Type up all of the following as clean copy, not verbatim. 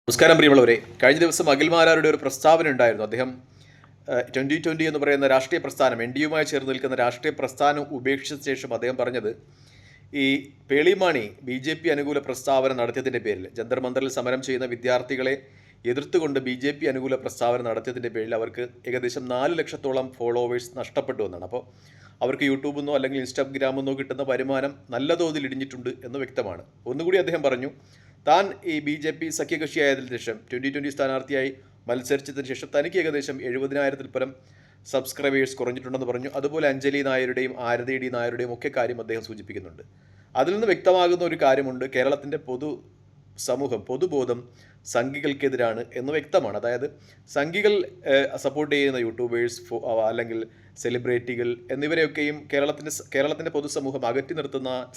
നമസ്കാരം പ്രിയമുള്ളവരെ. കഴിഞ്ഞ ദിവസം അഖിൽമാരാരുടെ ഒരു പ്രസ്താവന ഉണ്ടായിരുന്നു. അദ്ദേഹം 2020 എന്ന് പറയുന്ന രാഷ്ട്രീയ പ്രസ്ഥാനം, എൻ ഡി യുമായി ചേർന്ന് നിൽക്കുന്ന രാഷ്ട്രീയ പ്രസ്ഥാനം ഉപേക്ഷിച്ച ശേഷം അദ്ദേഹം പറഞ്ഞത്, ഈ പേളിമാണി BJP അനുകൂല പ്രസ്താവന നടത്തിയതിൻ്റെ പേരിൽ, ജന്തർ മന്ദറിൽ സമരം ചെയ്യുന്ന വിദ്യാർത്ഥികളെ എതിർത്തുകൊണ്ട് BJP അനുകൂല പ്രസ്താവന നടത്തിയതിൻ്റെ പേരിൽ അവർക്ക് ഏകദേശം 4 ലക്ഷത്തോളം ഫോളോവേഴ്സ് നഷ്ടപ്പെട്ടു എന്നാണ്. അപ്പോൾ അവർക്ക് യൂട്യൂബിൽ നിന്നോ അല്ലെങ്കിൽ ഇൻസ്റ്റാഗ്രാമിൽ നിന്നോ കിട്ടുന്ന വരുമാനം നല്ല തോതിൽ ഇടിഞ്ഞിട്ടുണ്ട് എന്ന് വ്യക്തമാണ്. ഒന്നുകൂടി അദ്ദേഹം പറഞ്ഞു, താൻ ഈ BJP സഖ്യകക്ഷിയായതിനു ശേഷം 2020 സ്ഥാനാർത്ഥിയായി മത്സരിച്ചതിന് ശേഷം തനിക്ക് ഏകദേശം 70,000-ൽ പരം സബ്സ്ക്രൈബേഴ്സ് കുറഞ്ഞിട്ടുണ്ടെന്ന് പറഞ്ഞു. അതുപോലെ അഞ്ജലി നായരുടെയും ആരതി ഡി നായരുടെയും ഒക്കെ കാര്യം അദ്ദേഹം സൂചിപ്പിക്കുന്നുണ്ട്. അതിൽ നിന്ന് വ്യക്തമാകുന്ന ഒരു കാര്യമുണ്ട്, കേരളത്തിൻ്റെ പൊതുബോധം സംഘികൾക്കെതിരാണ് എന്ന് വ്യക്തമാണ്. അതായത് സംഘികൾ സപ്പോർട്ട് ചെയ്യുന്ന യൂട്യൂബേഴ്സ് അല്ലെങ്കിൽ സെലിബ്രിറ്റികൾ എന്നിവരെയൊക്കെയും കേരളത്തിൻ്റെ പൊതുസമൂഹം അകറ്റി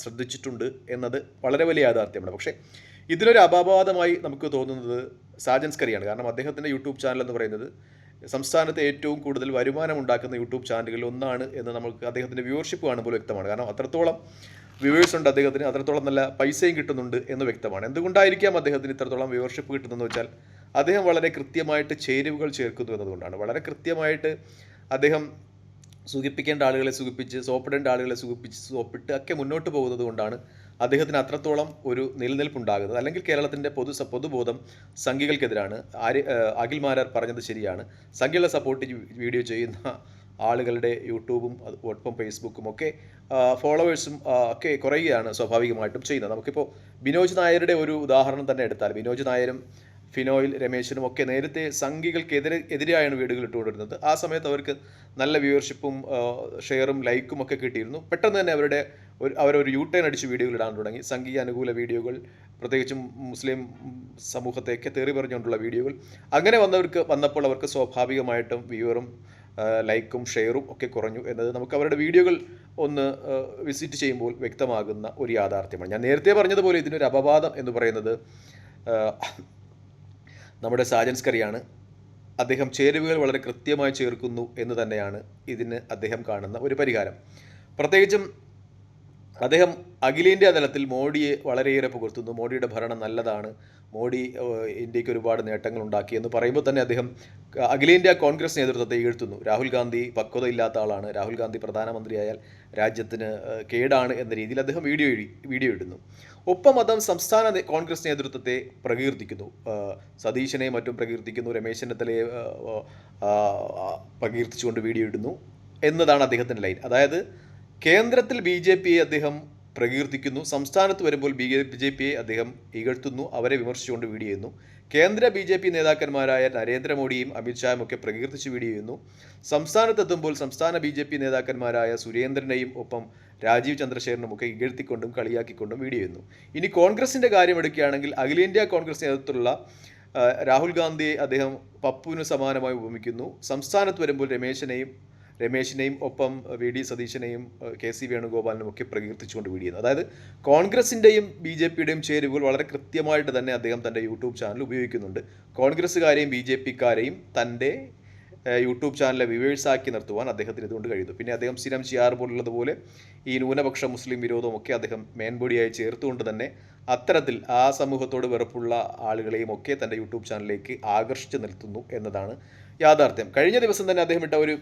ശ്രദ്ധിച്ചിട്ടുണ്ട് എന്നത് വളരെ വലിയ യാഥാർത്ഥ്യമാണ്. പക്ഷേ ഇതിലൊരു അപവാദമായി നമുക്ക് തോന്നുന്നത് സാജൻ സ്കറിയാണ്. കാരണം അദ്ദേഹത്തിൻ്റെ യൂട്യൂബ് ചാനൽ എന്ന് പറയുന്നത് സംസ്ഥാനത്തെ ഏറ്റവും കൂടുതൽ വരുമാനം ഉണ്ടാക്കുന്ന യൂട്യൂബ് ചാനലുകളിൽ ഒന്നാണ് എന്ന് നമുക്ക് അദ്ദേഹത്തിൻ്റെ വ്യൂവർഷിപ്പ് കാണുമ്പോൾ വ്യക്തമാണ്. കാരണം അത്രത്തോളം വ്യൂവേഴ്സ് ഉണ്ട് അദ്ദേഹത്തിന്, അത്രത്തോളം നല്ല പൈസയും കിട്ടുന്നുണ്ട് എന്ന് വ്യക്തമാണ്. എന്തുകൊണ്ടായിരിക്കാം അദ്ദേഹത്തിന് ഇത്രത്തോളം വ്യൂവർഷിപ്പ് കിട്ടുന്നതെന്ന് വെച്ചാൽ അദ്ദേഹം വളരെ കൃത്യമായിട്ട് ചേരുവകൾ ചേർക്കുന്നു എന്നതുകൊണ്ടാണ്. വളരെ കൃത്യമായിട്ട് അദ്ദേഹം സുഖിപ്പിക്കേണ്ട ആളുകളെ സുഖിപ്പിച്ച്, സോപ്പിടേണ്ട ആളുകളെ സുഖിപ്പിച്ച്, സോപ്പിട്ട് ഒക്കെ മുന്നോട്ട് പോകുന്നത് കൊണ്ടാണ് അദ്ദേഹത്തിന് അത്രത്തോളം ഒരു നിലനിൽപ്പുണ്ടാകുന്നത്. അല്ലെങ്കിൽ കേരളത്തിൻ്റെ പൊതുബോധം സംഘികൾക്കെതിരാണ്. അഖിൽമാരാർ പറഞ്ഞത് ശരിയാണ്. സംഘികളെ സപ്പോർട്ട് വീഡിയോ ചെയ്യുന്ന ആളുകളുടെ യൂട്യൂബും ഒപ്പം ഫേസ്ബുക്കും ഒക്കെ ഫോളോവേഴ്സും ഒക്കെ കുറയുകയാണ് സ്വാഭാവികമായിട്ടും ചെയ്യുന്നത്. നമുക്കിപ്പോൾ ബിനോജ് നായരുടെ ഒരു ഉദാഹരണം തന്നെ എടുത്താൽ, ബിനോജ് നായരും ഫിനോയിൽ രമേശനും ഒക്കെ നേരത്തെ സംഘികൾക്കെതിരെയാണ് വീഡിയോകൾ ഇട്ടുകൊണ്ടിരുന്നത്. ആ സമയത്ത് അവർക്ക് നല്ല വ്യൂവർഷിപ്പും ഷെയറും ലൈക്കും ഒക്കെ കിട്ടിയിരുന്നു. പെട്ടെന്ന് തന്നെ അവരൊരു യൂട്ടേൺ അടിച്ച് വീഡിയോകൾ ഇടാൻ തുടങ്ങി. സംഘിക അനുകൂല വീഡിയോകൾ, പ്രത്യേകിച്ചും മുസ്ലിം സമൂഹത്തെയൊക്കെ തെറി പറഞ്ഞുകൊണ്ടുള്ള വീഡിയോകൾ. അങ്ങനെ വന്നപ്പോൾ അവർക്ക് സ്വാഭാവികമായിട്ടും വ്യൂവറും ലൈക്കും ഷെയറും ഒക്കെ കുറഞ്ഞു എന്നത് നമുക്ക് അവരുടെ വീഡിയോകൾ ഒന്ന് വിസിറ്റ് ചെയ്യുമ്പോൾ വ്യക്തമാകുന്ന ഒരു യാഥാർത്ഥ്യമാണ്. ഞാൻ നേരത്തെ പറഞ്ഞതുപോലെ ഇതിനൊരു അപവാദം എന്ന് പറയുന്നത് നമ്മുടെ സാജൻ സ്കറിയാണ്. അദ്ദേഹം ചേരുവകൾ വളരെ കൃത്യമായി ചേർക്കുന്നു എന്ന് തന്നെയാണ് ഇതിന് അദ്ദേഹം കാണുന്ന ഒരു പരിഹാരം. പ്രത്യേകിച്ചും അദ്ദേഹം അഖിലേന്ത്യാ തലത്തിൽ മോഡിയെ വളരെയേറെ പുകഴ്ത്തുന്നു. മോഡിയുടെ ഭരണം നല്ലതാണ്, മോഡി ഇന്ത്യക്ക് ഒരുപാട് നേട്ടങ്ങൾ ഉണ്ടാക്കി എന്ന് പറയുമ്പോൾ തന്നെ അദ്ദേഹം അഖിലേന്ത്യാ കോൺഗ്രസ് നേതൃത്വത്തെ ഇഴ്ത്തുന്നു. രാഹുൽ ഗാന്ധി പക്വതയില്ലാത്ത ആളാണ്, രാഹുൽ ഗാന്ധി പ്രധാനമന്ത്രിയായാൽ രാജ്യത്തിന് കേടാണ് എന്ന രീതിയിൽ അദ്ദേഹം വീഡിയോ ഇടുന്നു. ഒപ്പം അദ്ദേഹം സംസ്ഥാന കോൺഗ്രസ് നേതൃത്വത്തെ പ്രകീർത്തിക്കുന്നു. സതീശനെയും മറ്റും പ്രകീർത്തിക്കുന്നു, രമേശ് ചെന്നിത്തലയെ പ്രകീർത്തിച്ചുകൊണ്ട് വീഡിയോ ഇടുന്നു എന്നതാണ് അദ്ദേഹത്തിൻ്റെ ലൈൻ. അതായത് കേന്ദ്രത്തിൽ BJPയെ അദ്ദേഹം പ്രകീർത്തിക്കുന്നു, സംസ്ഥാനത്ത് വരുമ്പോൾ BJPയെ അദ്ദേഹം ഇകഴ്ത്തുന്നു, അവരെ വിമർശിച്ചുകൊണ്ട് വീഡിയോ ചെയ്യുന്നു. കേന്ദ്ര BJP നേതാക്കന്മാരായ നരേന്ദ്രമോദിയും അമിത്ഷായും ഒക്കെ പ്രകീർത്തിച്ച് വീഡിയോ ചെയ്യുന്നു. സംസ്ഥാനത്തെത്തുമ്പോൾ സംസ്ഥാന BJP നേതാക്കന്മാരായ സുരേന്ദ്രനെയും ഒപ്പം രാജീവ് ചന്ദ്രശേഖരനും ഒക്കെ ഇകഴ്ത്തിക്കൊണ്ടും കളിയാക്കിക്കൊണ്ടും വീഡിയോ ചെയ്യുന്നു. ഇനി കോൺഗ്രസിൻ്റെ കാര്യം എടുക്കുകയാണെങ്കിൽ അഖിലേന്ത്യാ കോൺഗ്രസ് നേതൃത്വത്തിലുള്ള രാഹുൽ ഗാന്ധിയെ അദ്ദേഹം പപ്പുവിന് സമാനമായി ഉപമിക്കുന്നു. സംസ്ഥാനത്ത് വരുമ്പോൾ രമേശിനെയും ഒപ്പം VD സതീശനെയും KC വേണുഗോപാലിനും ഒക്കെ പ്രകീർത്തിച്ചുകൊണ്ട് വീഡിയോ ചെയ്യുന്നു. അതായത് കോൺഗ്രസിൻ്റെയും BJPയുടെയും ചേരുവകൾ വളരെ കൃത്യമായിട്ട് തന്നെ അദ്ദേഹം തൻ്റെ യൂട്യൂബ് ചാനൽ ഉപയോഗിക്കുന്നുണ്ട്. കോൺഗ്രസ്സുകാരെയും BJPക്കാരെയും തൻ്റെ യൂട്യൂബ് ചാനലിലെ വ്യൂവേഴ്സാക്കി നിർത്തുവാൻ അദ്ദേഹത്തിന് ഇതുകൊണ്ട് കഴിയുന്നു. പിന്നെ അദ്ദേഹം സ്ഥിരം ചെയ്യാറുപോലുള്ളതുപോലെ ഈ ന്യൂനപക്ഷ മുസ്ലിം വിരോധമൊക്കെ അദ്ദേഹം മേൻബോഡിയായി ചേർത്തുകൊണ്ട് തന്നെ അത്തരത്തിൽ ആ സമൂഹത്തോട് വെറുപ്പുള്ള ആളുകളെയും ഒക്കെ തൻ്റെ യൂട്യൂബ് ചാനലിലേക്ക് ആകർഷിച്ച് നിർത്തുന്നു എന്നതാണ് യാഥാർത്ഥ്യം. കഴിഞ്ഞ ദിവസം തന്നെ അദ്ദേഹം ഇട്ട ഒരു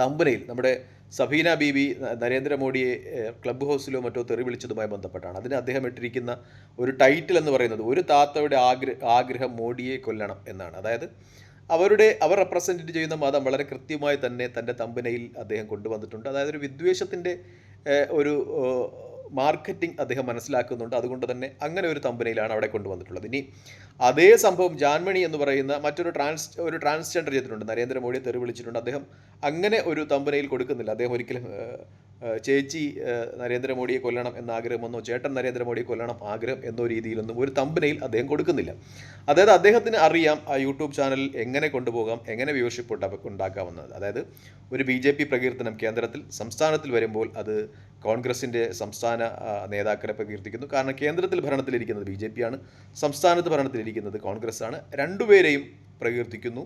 തമ്പനയിൽ നമ്മുടെ സഫീന ബീബി നരേന്ദ്രമോദിയെ ക്ലബ് ഹൗസിലോ മറ്റോ തെറി വിളിച്ചതുമായി ബന്ധപ്പെട്ടാണ്. അതിന് അദ്ദേഹം ഇട്ടിരിക്കുന്ന ഒരു ടൈറ്റിൽ എന്ന് പറയുന്നത് ഒരു താത്തയുടെ ആഗ്രഹം മോഡിയെ കൊല്ലണം എന്നാണ്. അതായത് അവർ റെപ്രസെൻറ്റ് ചെയ്യുന്ന മതം വളരെ കൃത്യമായി തന്നെ തൻ്റെ തമ്പനയിൽ അദ്ദേഹം കൊണ്ടുവന്നിട്ടുണ്ട്. അതായത് ഒരു വിദ്വേഷത്തിൻ്റെ ഒരു മാർക്കറ്റിംഗ് അദ്ദേഹം മനസ്സിലാക്കുന്നുണ്ട്. അതുകൊണ്ട് തന്നെ അങ്ങനെ ഒരു തമ്പനയിലാണ് അവിടെ കൊണ്ടുവന്നിട്ടുള്ളത്. ഇനി അതേ സംഭവം ജാൻമണി എന്ന് പറയുന്ന മറ്റൊരു ട്രാൻസ്ജെൻഡർ ചെയ്തിട്ടുണ്ട്, നരേന്ദ്രമോദിയെ തെറി വിളിച്ചിട്ടുണ്ട്. അദ്ദേഹം അങ്ങനെ ഒരു തമ്പനയിൽ കൊടുക്കുന്നില്ല. അദ്ദേഹം ഒരിക്കലും ചേച്ചി നരേന്ദ്രമോദിയെ കൊല്ലണം എന്ന ആഗ്രഹമെന്നോ ചേട്ടൻ നരേന്ദ്രമോദിയെ കൊല്ലണം ആഗ്രഹം എന്നോ രീതിയിലൊന്നും ഒരു തമ്പനയിൽ അദ്ദേഹം കൊടുക്കുന്നില്ല. അതായത് അദ്ദേഹത്തിന് അറിയാം ആ യൂട്യൂബ് ചാനലിൽ എങ്ങനെ കൊണ്ടുപോകാം, എങ്ങനെ വ്യൂവർഷിപ്പ് ഉണ്ടാക്കാമെന്നത്. അതായത് ഒരു BJP പ്രകീർത്തനം കേന്ദ്രത്തിൽ, സംസ്ഥാനത്തിൽ വരുമ്പോൾ അത് കോൺഗ്രസിൻ്റെ സംസ്ഥാന നേതാക്കളെ പ്രകീർത്തിക്കുന്നു. കാരണം കേന്ദ്രത്തിൽ ഭരണത്തിലിരിക്കുന്നത് BJPയാണ്, സംസ്ഥാനത്ത് ഭരണത്തിലിരിക്കുന്നത് കോൺഗ്രസ്സാണ്. രണ്ടുപേരെയും പ്രകീർത്തിക്കുന്നു.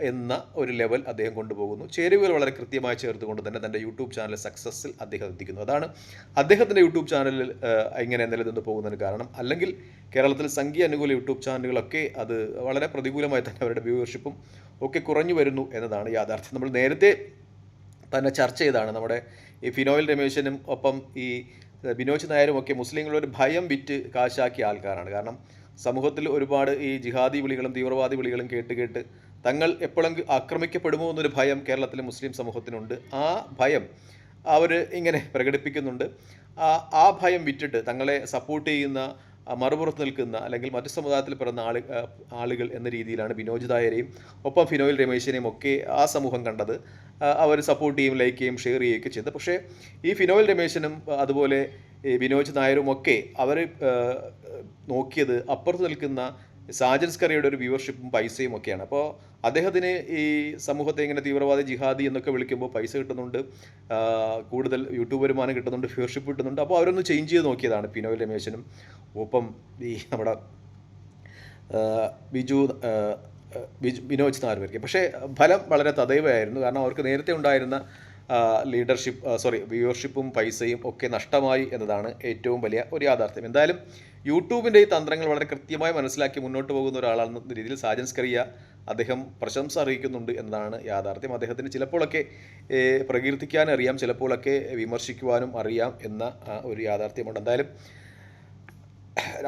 എന്ന ഒരു ലെവൽ അദ്ദേഹം കൊണ്ടുപോകുന്നു. ചേരുവകൾ വളരെ കൃത്യമായി ചേർത്തുകൊണ്ട് തന്നെ തൻ്റെ യൂട്യൂബ് ചാനൽ സക്സസ്സിൽ അദ്ദേഹം എത്തിക്കുന്നു. അതാണ് അദ്ദേഹത്തിൻ്റെ യൂട്യൂബ് ചാനലിൽ ഇങ്ങനെ നിലനിന്ന് പോകുന്നതിന് കാരണം. അല്ലെങ്കിൽ കേരളത്തിൽ സംഘീയ അനുകൂല യൂട്യൂബ് ചാനലുകളൊക്കെ അത് വളരെ പ്രതികൂലമായി തന്നെ അവരുടെ വ്യൂവർഷിപ്പും ഒക്കെ കുറഞ്ഞു വരുന്നു എന്നതാണ് യാഥാർത്ഥ്യം. നമ്മൾ നേരത്തെ തന്നെ ചർച്ച ചെയ്താണ് നമ്മുടെ ഈ ഫിനോയിൽ രമേശനും ഒപ്പം ഈ ബിനോജ് നായരും ഒക്കെ മുസ്ലിങ്ങളൊരു ഭയം വിറ്റ് കാശാക്കിയ ആൾക്കാരാണ്. കാരണം സമൂഹത്തിൽ ഒരുപാട് ഈ ജിഹാദി വിളികളും തീവ്രവാദി വിളികളും കേട്ട് തങ്ങൾ എപ്പോഴെങ്കിലും ആക്രമിക്കപ്പെടുമോ എന്നൊരു ഭയം കേരളത്തിലെ മുസ്ലിം സമൂഹത്തിനുണ്ട്. ആ ഭയം അവർ ഇങ്ങനെ പ്രകടിപ്പിക്കുന്നുണ്ട്. ആ ഭയം വിറ്റിട്ട് തങ്ങളെ സപ്പോർട്ട് ചെയ്യുന്ന മറുപുറത്ത് നിൽക്കുന്ന അല്ലെങ്കിൽ മറ്റു സമുദായത്തിൽ പിറന്ന ആളുകൾ എന്ന രീതിയിലാണ് ബിനോജ് നായരെയും ഒപ്പം ഫിനോയിൽ രമേശിനെയും ഒക്കെ ആ സമൂഹം കണ്ടത്. അവർ സപ്പോർട്ട് ചെയ്യും, ലൈക്ക് ചെയ്യും, ഷെയർ ചെയ്യുകയൊക്കെ ചെയ്തു. പക്ഷേ ഈ ഫിനോയിൽ രമേശനും അതുപോലെ ഈ ബിനോജ് നായരും ഒക്കെ അവർ നോക്കിയത് അപ്പുറത്ത് നിൽക്കുന്ന സാജൻ സ്കറിയുടെ ഒരു വ്യൂവർഷിപ്പും പൈസയും ഒക്കെയാണ്. അപ്പോൾ അദ്ദേഹത്തിന് ഈ സമൂഹത്തെ ഇങ്ങനെ തീവ്രവാദി ജിഹാദി എന്നൊക്കെ വിളിക്കുമ്പോൾ പൈസ കിട്ടുന്നുണ്ട്, കൂടുതൽ യൂട്യൂബ് വരുമാനം കിട്ടുന്നുണ്ട്, വ്യൂവർഷിപ്പ് കിട്ടുന്നുണ്ട്. അപ്പോൾ അവരൊന്ന് ചേഞ്ച് ചെയ്ത് നോക്കിയതാണ് ഫിനോയിൽ രമേശനും ഒപ്പം ഈ നമ്മുടെ ബിനോജ് നായരും. പക്ഷേ ഫലം വളരെ തദൈവയായിരുന്നു. കാരണം അവർക്ക് നേരത്തെ ഉണ്ടായിരുന്ന വ്യൂവർഷിപ്പും പൈസയും ഒക്കെ നഷ്ടമായി എന്നതാണ് ഏറ്റവും വലിയ ഒരു യാഥാർത്ഥ്യം. എന്തായാലും യൂട്യൂബിൻ്റെ ഈ തന്ത്രങ്ങൾ വളരെ കൃത്യമായി മനസ്സിലാക്കി മുന്നോട്ട് പോകുന്ന ഒരാളെന്ന രീതിയിൽ സാജൻ സ്കറിയ അദ്ദേഹം പ്രശംസ അറിയിക്കുന്നുണ്ട് എന്നതാണ് യാഥാർത്ഥ്യം. അദ്ദേഹത്തിന് ചിലപ്പോഴൊക്കെ പ്രകീർത്തിക്കാനും അറിയാം, ചിലപ്പോഴൊക്കെ വിമർശിക്കുവാനും അറിയാം എന്ന ഒരു യാഥാർത്ഥ്യമുണ്ട്. എന്തായാലും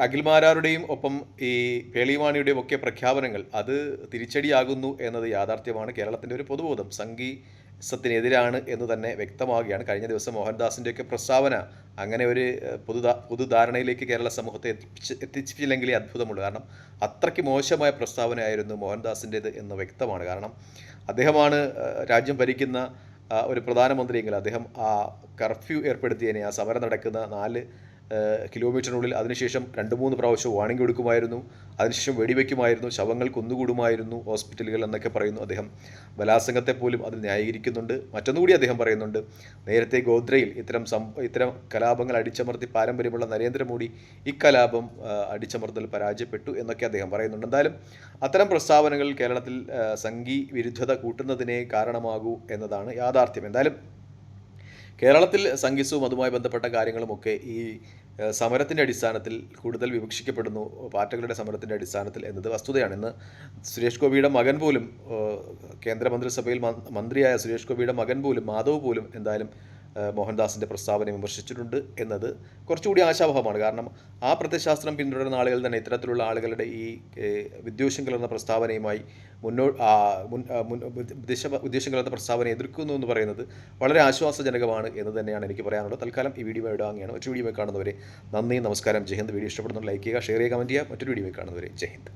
അഖിൽമാരാരുടെയും ഒപ്പം ഈ പേളിമാണിയുടെയും ഒക്കെ പ്രഖ്യാപനങ്ങൾ അത് തിരിച്ചടിയാകുന്നു എന്നത് യാഥാർത്ഥ്യമാണ്. കേരളത്തിൻ്റെ ഒരു പൊതുബോധം സംഘീസത്തിനെതിരാണ് എന്ന് തന്നെ വ്യക്തമാവുകയാണ്. കഴിഞ്ഞ ദിവസം മോഹൻദാസിൻ്റെയൊക്കെ പ്രസ്താവന അങ്ങനെ ഒരു പൊതുധാരണയിലേക്ക് കേരള സമൂഹത്തെ എത്തിച്ചില്ലെങ്കിലേ അത്ഭുതമുള്ളൂ. കാരണം അത്രയ്ക്ക് മോശമായ പ്രസ്താവനയായിരുന്നു മോഹൻദാസിൻ്റേത് എന്ന് വ്യക്തമാണ്. കാരണം അദ്ദേഹമാണ് രാജ്യം ഭരിക്കുന്ന ഒരു പ്രധാനമന്ത്രിയെങ്കിൽ അദ്ദേഹം ആ കർഫ്യൂ ഏർപ്പെടുത്തിയതിനെ, ആ സമരം നടക്കുന്ന 4 കിലോമീറ്ററിനുള്ളിൽ അതിനുശേഷം 2-3 പ്രാവശ്യം വാണിംഗ് കൊടുക്കുമായിരുന്നു, അതിനുശേഷം വെടിവെക്കുമായിരുന്നു, ശവങ്ങൾ കൊന്നുകൂടുമായിരുന്നു ഹോസ്പിറ്റലുകൾ എന്നൊക്കെ പറയുന്നു അദ്ദേഹം. ബലാത്സംഗത്തെ പോലും അതിൽ ന്യായീകരിക്കുന്നുണ്ട്. മറ്റൊന്നുകൂടി അദ്ദേഹം പറയുന്നുണ്ട്, നേരത്തെ ഗോദ്രയിൽ ഇത്തരം കലാപങ്ങൾ അടിച്ചമർത്തി പാരമ്പര്യമുള്ള നരേന്ദ്രമോദി ഇക്കലാപം അടിച്ചമർത്തൽ പരാജയപ്പെട്ടു എന്നൊക്കെ അദ്ദേഹം പറയുന്നുണ്ട്. എന്തായാലും അത്തരം പ്രസ്താവനകൾ കേരളത്തിൽ സംഘീ വിരുദ്ധത കൂട്ടുന്നതിനെ കാരണമാകൂ എന്നതാണ് യാഥാർത്ഥ്യം. എന്തായാലും കേരളത്തിൽ സംഘീസവും അതുമായി ബന്ധപ്പെട്ട കാര്യങ്ങളുമൊക്കെ ഈ സമരത്തിൻ്റെ അടിസ്ഥാനത്തിൽ കൂടുതൽ വിവക്ഷിക്കപ്പെടുന്നു, പാർട്ടികളുടെ സമരത്തിൻ്റെ അടിസ്ഥാനത്തിൽ എന്നത് വസ്തുതയാണ്. ഇന്ന് സുരേഷ് ഗോപിയുടെ മകൻ പോലും, കേന്ദ്രമന്ത്രിസഭയിൽ മന്ത്രിയായ സുരേഷ് ഗോപിയുടെ മകൻ പോലും, മാധവ് പോലും എന്തായാലും മോഹൻദാസിൻ്റെ പ്രസ്താവനയെ വിമർശിച്ചിട്ടുണ്ട് എന്നത് കുറച്ചുകൂടി ആശാവഹമാണ്. കാരണം ആ പ്രത്യയശാസ്ത്രം പിന്തുടരുന്ന ആളുകൾ തന്നെ ഇത്തരത്തിലുള്ള ആളുകളുടെ ഈ വിദ്വേഷം കലർന്ന പ്രസ്താവനയുമായി വിദ്വേഷം കലർന്ന പ്രസ്താവനയെ എതിർക്കുന്നു എന്ന് പറയുന്നത് വളരെ ആശ്വാസജനകമാണ് എന്ന് തന്നെയാണ് എനിക്ക് പറയാനുള്ളത്. തൽക്കാലം ഈ വീഡിയോ ഇടാങ്ങനെയാണ്. മറ്റൊരു വീഡിയോ കാണുന്നവരെ നന്ദി, നമസ്കാരം, ജയ് ഹിന്ദ്. വീഡിയോ ഇഷ്ടപ്പെടുന്ന ലൈക്ക് ചെയ്യുക, ഷെയർ ചെയ്യുക, കമൻറ്റ് ചെയ്യുക. മറ്റൊരു വീഡിയോ കാണുന്നവരെ ജയ് ഹിന്ദ്.